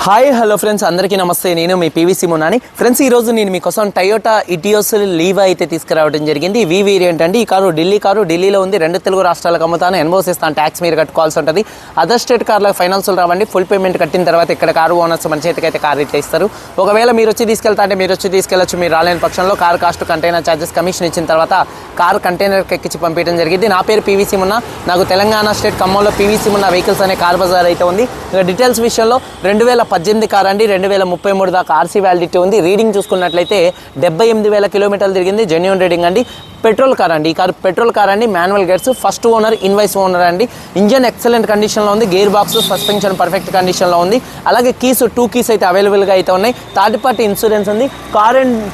Hi hello friends, అందరికీ నమస్తే. నేను మీ పీవీసీ మున్నాని. ఫ్రెండ్స్, ఈరోజు నేను మీకోసం టయోటా ఇటియోస్ లీవా అయితే తీసుకురావడం జరిగింది. వి వేరియంట్ అండి. ఈ కారు ఢిల్లీలో ఉంది. 2 తెలుగు రాష్ట్రాలకు అమ్ముతాను. ఎన్ఓసి ఇస్తాను, ట్యాక్స్ మీరు కట్టుకోవాల్సి ఉంటుంది. అదర్ స్టేట్ కార్లకు ఫైనాన్సులు రావండి. ఫుల్ పేమెంట్ కట్టిన తర్వాత ఇక్కడ కారు ఓనర్స్ మన చేతికైతే కారు ఇట్లా ఇస్తారు. ఒకవేళ మీరు వచ్చి తీసుకెళ్తా అంటే మీరు వచ్చి తీసుకెళ్ళచ్చు. మీరు రాలేని పక్షంలో car cost, container charges, commission ఇచ్చిన తర్వాత కారు కంటైనర్కి ఎక్కించి పంపించడం జరిగింది. నా పేరు పీవీసీ మున్నా. నాకు తెలంగాణ స్టేట్ ఖమ్మంలో పీవీసీ మున్నా వెహికల్స్ అనే కార్ బజార్ అయితే ఉంది. ఇక డీటెయిల్స్ విషయంలో 2018 కార్ అండి. 2033 దాకా ఆర్సీ వ్యాలిడిటీ ఉంది. రీడింగ్ చూసుకున్నట్లయితే 78,000 కిలోమీటర్లు తిరిగింది. జెన్యూన్ రీడింగ్ అండి. పెట్రోల్ కార్ అండి. ఈ కార్ పెట్రోల్ కార్ అండి. Manual gears, first owner, invoice owner అండి. ఇంజన్ ఎక్సలెంట్ కండిషన్లో ఉంది. గేర్ బాక్స్, సస్పెన్షన్ పర్ఫెక్ట్ కండిషన్లో ఉంది. అలాగే కీస్ 2 కీస్ అయితే అవైలబుల్గా అయితే ఉన్నాయి. థర్డ్ పార్టీ ఇన్సూరెన్స్ ఉంది.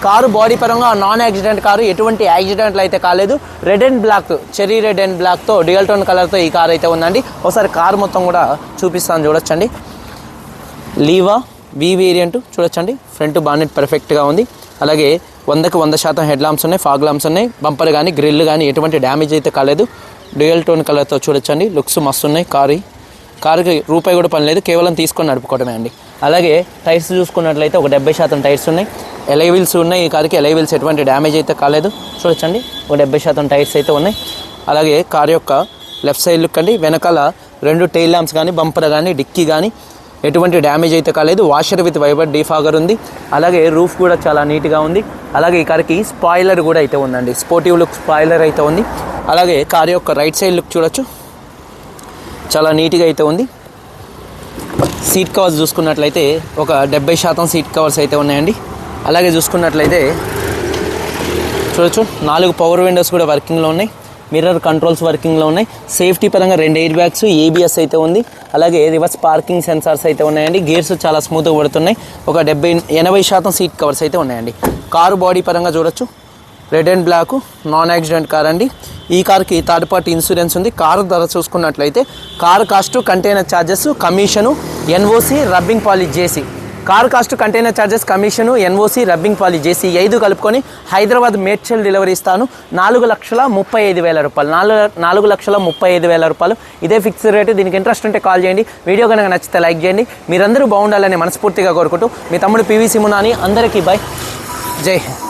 కారు బాడీ పరంగా నాన్ యాక్సిడెంట్ కారు, ఎటువంటి యాక్సిడెంట్లు అయితే కాలేదు. Red and black, cherry red and బ్లాక్తో డ్యూయల్ టోన్ కలర్తో ఈ కార్ అయితే ఉందండి. ఒకసారి కారు మొత్తం కూడా చూపిస్తాను, చూడొచ్చండి. లీవా వి వేరియంట్ చూడొచ్చండి. ఫ్రంట్ బానెట్ పర్ఫెక్ట్గా ఉంది. అలాగే 100% హెడ్ లాంప్స్ ఉన్నాయి, ఫాగ్ లాంప్స్ ఉన్నాయి. బంపర్ కానీ గ్రిల్ కానీ ఎటువంటి డ్యామేజ్ అయితే కాలేదు. డ్యూయల్ టోన్ కలర్తో చూడొచ్చండి. లుక్స్ మస్తు ఉన్నాయి. కారుకి రూపాయి కూడా పని లేదు, కేవలం తీసుకొని నడుపుకోవడమే అండి. అలాగే టైర్స్ చూసుకున్నట్లయితే ఒక 70% టైర్స్ ఉన్నాయి. ఎలై వీల్స్ ఉన్నాయి. ఈ కారుకి ఎలై వీల్స్ ఎటువంటి డ్యామేజ్ అయితే కాలేదు. చూడొచ్చండి, ఒక 70% టైర్స్ అయితే ఉన్నాయి. అలాగే కారు యొక్క లెఫ్ట్ సైడ్ లుక్ అండి. వెనకాల 2 టైల్ ల్యాంప్స్ కానీ, బంపర్ కానీ, డిక్కీ కానీ ఎటువంటి డ్యామేజ్ అయితే కాలేదు. వాషర్ విత్ వైబర్ డీఫాగర్ ఉంది. అలాగే రూఫ్ కూడా చాలా నీట్గా ఉంది. అలాగే ఈ కార్కి స్పాయిలర్ కూడా అయితే ఉందండి. స్పోర్టివ్ లుక్ స్పాయిలర్ అయితే ఉంది. అలాగే కార్ యొక్క రైట్ సైడ్ లుక్ చూడొచ్చు, చాలా నీట్గా అయితే ఉంది. సీట్ కవర్స్ చూసుకున్నట్లయితే ఒక 70% సీట్ కవర్స్ అయితే ఉన్నాయండి. అలాగే చూసుకున్నట్లయితే చూడొచ్చు, 4 పవర్ విండోస్ కూడా వర్కింగ్లో ఉన్నాయి. మిర్రర్ కంట్రోల్స్ వర్కింగ్లో ఉన్నాయి. సేఫ్టీ పరంగా 2 ఎయిర్ బ్యాగ్స్, ఏబిఎస్ అయితే ఉంది. అలాగే రివర్స్ పార్కింగ్ సెన్సార్స్ అయితే ఉన్నాయండి. గేర్స్ చాలా స్మూత్గా పడుతున్నాయి. ఒక 80% సీట్ కవర్స్ అయితే ఉన్నాయండి. కారు బాడీ పరంగా చూడొచ్చు, red and black non accident car అండి. ఈ కార్కి థర్డ్ పార్టీ ఇన్సూరెన్స్ ఉంది. కారు ధర చూసుకున్నట్లయితే car cost, container charges, commission, NOC, rubbing polish చేసి, car cost, container charges, commission, NOC, rubbing polish చేసి 5 కలుపుకొని హైదరాబాద్ మేడ్చల్ డెలివరీ ఇస్తాను. 4,35,000 రూపాయలు. 4,35,000 రూపాయలు. ఇదే ఫిక్స్డ్ రేటు. దీనికి ఇంట్రెస్ట్ ఉంటే కాల్ చేయండి. వీడియో కనుక నచ్చితే లైక్ చేయండి. మీరందరూ బాగుండాలని మనస్ఫూర్తిగా కోరుకుంటూ మీ తమ్ముడు పీవీసీ మున్నాని. అందరికీ బై, జై హింద్.